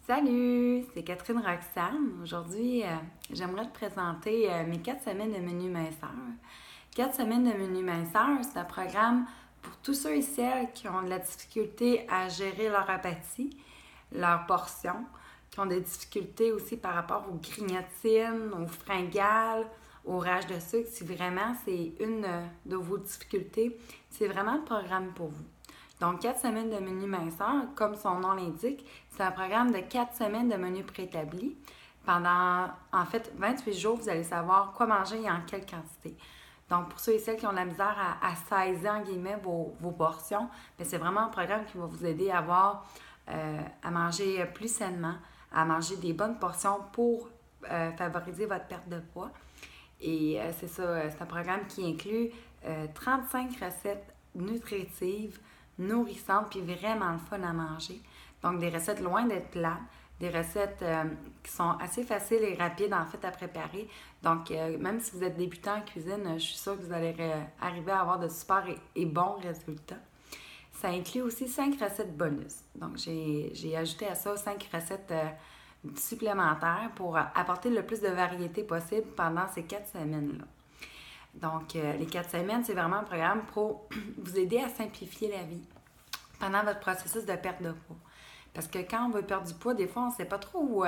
Salut, c'est Catherine Roxane. Aujourd'hui, j'aimerais te présenter mes 4 semaines de menu minceur. 4 semaines de menu minceur, c'est un programme pour tous ceux et celles qui ont de la difficulté à gérer leur apathie, leurs portions, qui ont des difficultés aussi par rapport aux grignotines, aux fringales, au rage de sucre. Si vraiment c'est une de vos difficultés, c'est vraiment le programme pour vous. Donc, 4 semaines de menu minceur, comme son nom l'indique, c'est un programme de 4 semaines de menu préétabli. Pendant, en fait, 28 jours, vous allez savoir quoi manger et en quelle quantité. Donc, pour ceux et celles qui ont de la misère à saisir, en guillemets, vos portions, c'est vraiment un programme qui va vous aider à manger plus sainement, à manger des bonnes portions pour favoriser votre perte de poids. Et c'est ça, c'est un programme qui inclut 35 recettes nutritives, nourrissantes, puis vraiment le fun à manger. Donc, des recettes loin d'être plates, des recettes qui sont assez faciles et rapides en fait à préparer. Donc, même si vous êtes débutant en cuisine, je suis sûre que vous allez arriver à avoir de super et bons résultats. Ça inclut aussi 5 recettes bonus. Donc, j'ai ajouté à ça 5 recettes supplémentaires pour apporter le plus de variété possible pendant ces 4 semaines-là. Donc, les 4 semaines, c'est vraiment un programme pour vous aider à simplifier la vie pendant votre processus de perte de poids. Parce que quand on veut perdre du poids, des fois, on ne sait pas trop où,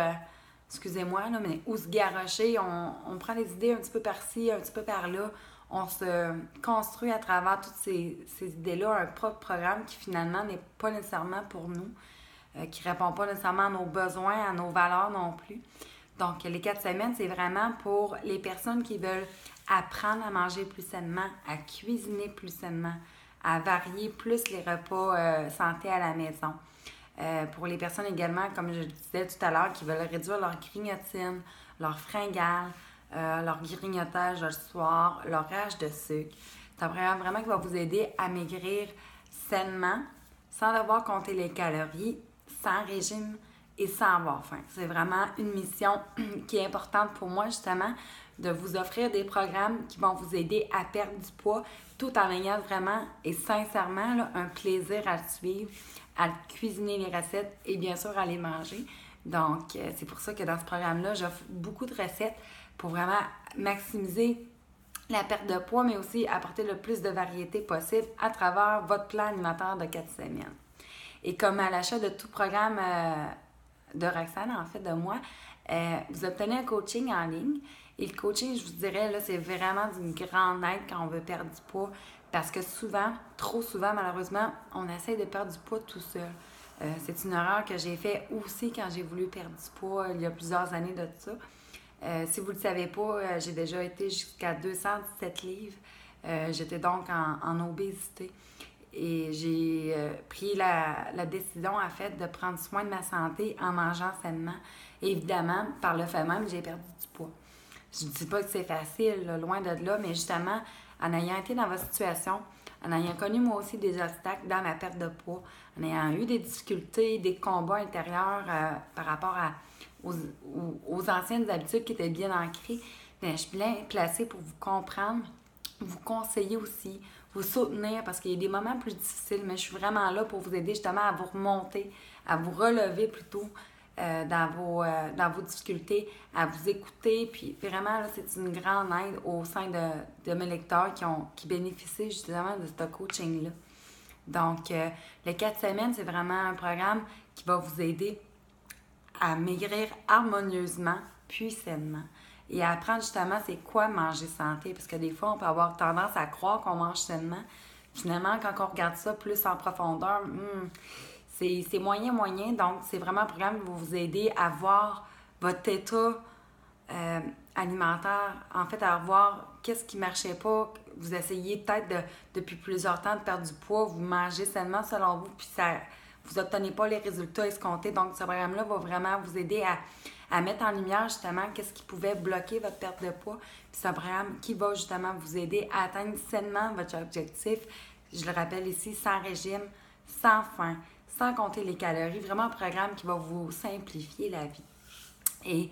excusez-moi, là, mais où se garrocher. On prend des idées un petit peu par-ci, un petit peu par-là. On se construit à travers toutes ces idées-là un propre programme qui finalement n'est pas nécessairement pour nous, qui ne répond pas nécessairement à nos besoins, à nos valeurs non plus. Donc, les 4 semaines, c'est vraiment pour les personnes qui veulent apprendre à manger plus sainement, à cuisiner plus sainement, à varier plus les repas santé à la maison. Pour les personnes également, comme je le disais tout à l'heure, qui veulent réduire leur grignotine, leur fringale, leur grignotage le soir, leur rage de sucre. C'est un programme vraiment qui va vous aider à maigrir sainement, sans devoir compter les calories, sans régime et sans avoir faim. C'est vraiment une mission qui est importante pour moi, justement, de vous offrir des programmes qui vont vous aider à perdre du poids tout en ayant vraiment et sincèrement là, un plaisir à le suivre, à cuisiner les recettes et bien sûr à les manger. Donc, c'est pour ça que dans ce programme-là, j'offre beaucoup de recettes pour vraiment maximiser la perte de poids, mais aussi apporter le plus de variété possible à travers votre plan alimentaire de 4 semaines. Et comme à l'achat de tout programme de Roxane, en fait, de moi, vous obtenez un coaching en ligne. Et le coaching, je vous dirais, là, c'est vraiment d'une grande aide quand on veut perdre du poids. Parce que souvent, trop souvent, malheureusement, on essaie de perdre du poids tout seul. C'est une erreur que j'ai faite aussi quand j'ai voulu perdre du poids il y a plusieurs années de ça. Si vous ne le savez pas, j'ai déjà été jusqu'à 217 livres. J'étais donc en obésité. Et j'ai pris la décision, en fait, de prendre soin de ma santé en mangeant sainement. Et évidemment, par le fait même, j'ai perdu du poids. Je ne dis pas que c'est facile, là, loin de là, mais justement, en ayant été dans votre situation, en ayant connu moi aussi des obstacles dans la perte de poids, en ayant eu des difficultés, des combats intérieurs par rapport aux anciennes habitudes qui étaient bien ancrées, bien, je suis bien placée pour vous comprendre, vous conseiller aussi, vous soutenir parce qu'il y a des moments plus difficiles, mais je suis vraiment là pour vous aider justement à vous remonter, à vous relever plutôt dans vos difficultés, à vous écouter. Puis vraiment, là, c'est une grande aide au sein de mes lecteurs qui bénéficient justement de ce coaching-là. Donc, les 4 semaines, c'est vraiment un programme qui va vous aider à maigrir harmonieusement, puis sainement. Et à apprendre justement c'est quoi manger santé. Parce que des fois, on peut avoir tendance à croire qu'on mange sainement. Finalement, quand on regarde ça plus en profondeur, c'est moyen. Donc, c'est vraiment un programme qui va vous aider à voir votre état alimentaire. En fait, à voir qu'est-ce qui ne marchait pas. Vous essayez peut-être depuis plusieurs temps de perdre du poids. Vous mangez sainement selon vous, puis vous n'obtenez pas les résultats escomptés. Donc, ce programme-là va vraiment vous aider à mettre en lumière justement qu'est-ce qui pouvait bloquer votre perte de poids. Puis c'est un programme qui va justement vous aider à atteindre sainement votre objectif. Je le rappelle ici, sans régime, sans faim, sans compter les calories. Vraiment un programme qui va vous simplifier la vie. Et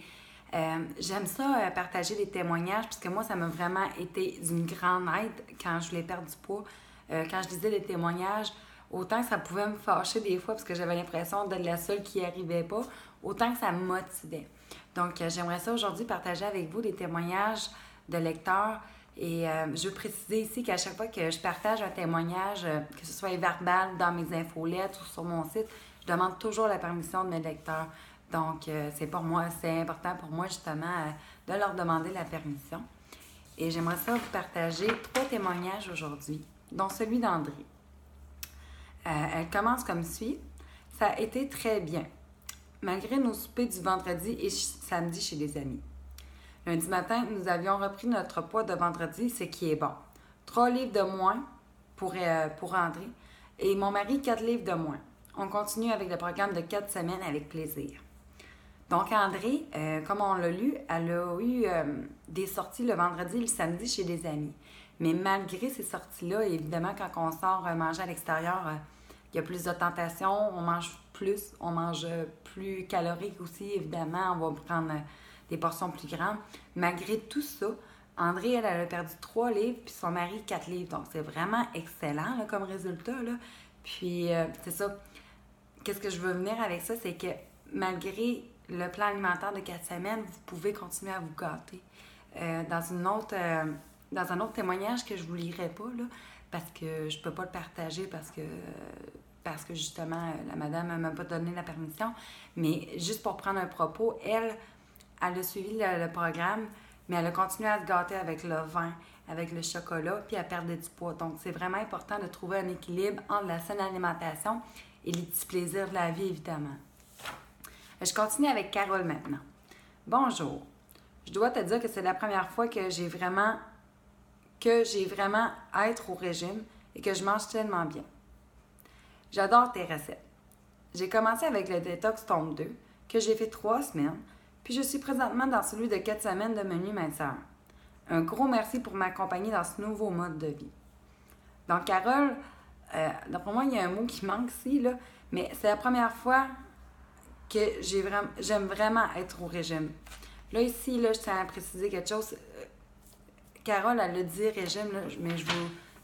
j'aime ça, partager des témoignages, puisque moi, ça m'a vraiment été d'une grande aide quand je voulais perdre du poids. Quand je lisais les témoignages, autant que ça pouvait me fâcher des fois parce que j'avais l'impression d'être la seule qui n'y arrivait pas, autant que ça me motivait. Donc, j'aimerais ça aujourd'hui partager avec vous des témoignages de lecteurs. Et je veux préciser ici qu'à chaque fois que je partage un témoignage, que ce soit verbal dans mes infolettes ou sur mon site, je demande toujours la permission de mes lecteurs. Donc, c'est important pour moi justement de leur demander la permission. Et j'aimerais ça vous partager 3 témoignages aujourd'hui, dont celui d'André. Elle commence comme suit. Ça a été très bien, malgré nos soupers du vendredi et samedi chez des amis. Lundi matin, nous avions repris notre poids de vendredi, ce qui est bon. 3 livres de moins pour André et mon mari 4 livres de moins. On continue avec le programme de 4 semaines avec plaisir. Donc André, comme on l'a lu, elle a eu des sorties le vendredi et le samedi chez des amis. Mais malgré ces sorties-là, évidemment, quand on sort manger à l'extérieur, il y a plus de tentations, on mange plus calorique aussi, évidemment, on va prendre des portions plus grandes. Malgré tout ça, André, elle a perdu 3 livres, puis son mari 4 livres. Donc, c'est vraiment excellent là, comme résultat. Là. Puis, c'est ça. Qu'est-ce que je veux venir avec ça? C'est que malgré le plan alimentaire de 4 semaines, vous pouvez continuer à vous gâter. Dans un autre témoignage que je ne vous lirai pas, là, parce que je ne peux pas le partager parce que justement, la madame ne m'a pas donné la permission. Mais juste pour prendre un propos, elle a suivi le programme, mais elle a continué à se gâter avec le vin, avec le chocolat, puis à perdre du poids. Donc, c'est vraiment important de trouver un équilibre entre la saine alimentation et les petits plaisirs de la vie, évidemment. Je continue avec Carole maintenant. Bonjour. Je dois te dire que c'est la première fois que j'ai vraiment à être au régime et que je mange tellement bien. J'adore tes recettes. J'ai commencé avec le Détox Tome 2, que j'ai fait 3 semaines, puis je suis présentement dans celui de 4 semaines de menu minceur. Un gros merci pour m'accompagner dans ce nouveau mode de vie. Donc, Carole, d'après moi, il y a un mot qui manque ici, là, mais c'est la première fois que j'aime vraiment être au régime. Là, ici, là, je tiens à préciser quelque chose. Carole, elle a dit régime, là, mais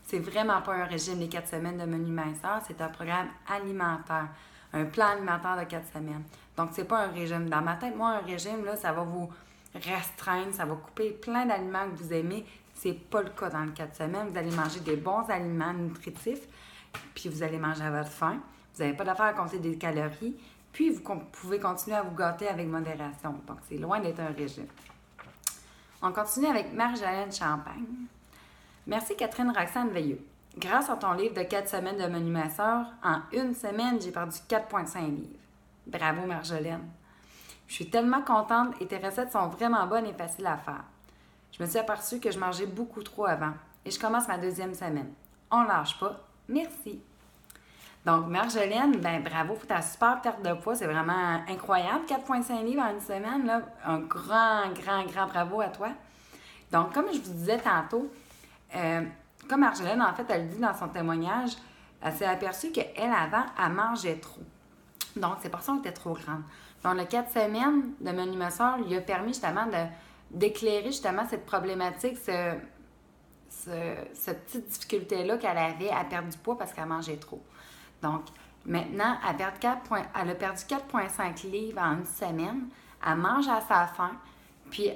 c'est vraiment pas un régime, les 4 semaines de menu minceur, c'est un programme alimentaire, un plan alimentaire de 4 semaines. Donc, c'est pas un régime. Dans ma tête, moi, un régime, là, ça va vous restreindre, ça va couper plein d'aliments que vous aimez. C'est pas le cas dans les 4 semaines. Vous allez manger des bons aliments nutritifs, puis vous allez manger à votre faim. Vous n'avez pas d'affaire à compter des calories, puis vous pouvez continuer à vous gâter avec modération. Donc, c'est loin d'être un régime. On continue avec Marjolaine Champagne. Merci Catherine Roxane Veilleux. Grâce à ton livre de 4 semaines de menu minceur, en 1 semaine, j'ai perdu 4,5 livres. Bravo Marjolaine. Je suis tellement contente et tes recettes sont vraiment bonnes et faciles à faire. Je me suis aperçue que je mangeais beaucoup trop avant et je commence ma 2e semaine. On lâche pas. Merci. Donc, Marjolaine, bravo pour ta super perte de poids. C'est vraiment incroyable. 4,5 livres en 1 semaine. Là. Un grand bravo à toi. Donc, comme je vous disais tantôt, comme Marjolaine, en fait, elle dit dans son témoignage, elle s'est aperçue qu'elle, avant, elle mangeait trop. Donc, ses portions étaient trop grandes. Donc, le 4 semaines de menu minceur lui a permis justement d'éclairer justement cette problématique, cette petite difficulté-là qu'elle avait à perdre du poids parce qu'elle mangeait trop. Donc, maintenant, elle a perdu 4,5 livres en 1 semaine. Elle mange à sa faim, puis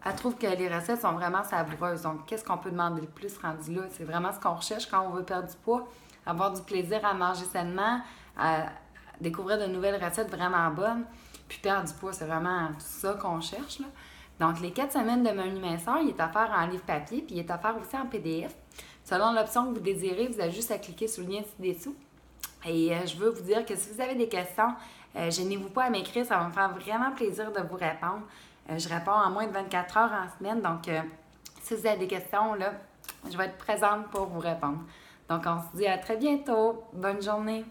elle trouve que les recettes sont vraiment savoureuses. Donc, qu'est-ce qu'on peut demander de plus rendu là? C'est vraiment ce qu'on recherche quand on veut perdre du poids, avoir du plaisir à manger sainement, à découvrir de nouvelles recettes vraiment bonnes, puis perdre du poids, c'est vraiment tout ça qu'on cherche, là. Donc, les 4 semaines de menu minceur, il est offert en livre papier, puis il est offert aussi en PDF. Selon l'option que vous désirez, vous avez juste à cliquer sur le lien ci-dessous. Et je veux vous dire que si vous avez des questions, gênez-vous pas à m'écrire, ça va me faire vraiment plaisir de vous répondre. Je réponds en moins de 24 heures en semaine, donc si vous avez des questions, là, je vais être présente pour vous répondre. Donc, on se dit à très bientôt. Bonne journée!